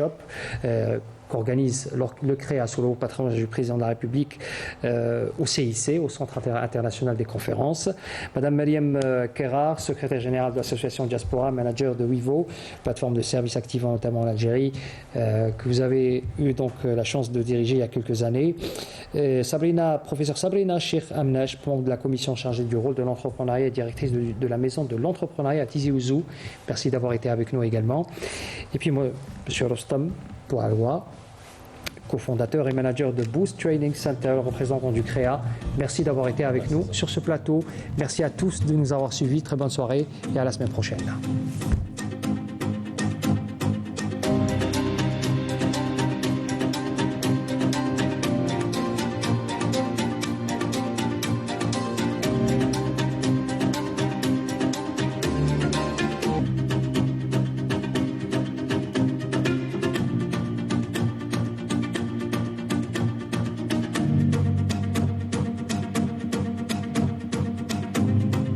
qu'organise le CREA sous le patronage du président de la République au CIC, au Centre international des conférences. Madame Mariam Karar, secrétaire générale de l'association Diaspora, manager de Wivo, plateforme de services activant notamment en Algérie, que vous avez eu donc la chance de diriger il y a quelques années. Professeur Sabrina Sheikh Amnash, membre de la commission chargée du rôle de l'entrepreneuriat et directrice de la maison de l'entrepreneuriat à Tizi Ouzou. Merci d'avoir été avec nous également. Et puis moi, Monsieur Rostam Poualoua, cofondateur et manager de Boost Training Center, représentant du CREA. Merci d'avoir été avec nous sur ce plateau. Merci à tous de nous avoir suivis. Très bonne soirée et à la semaine prochaine.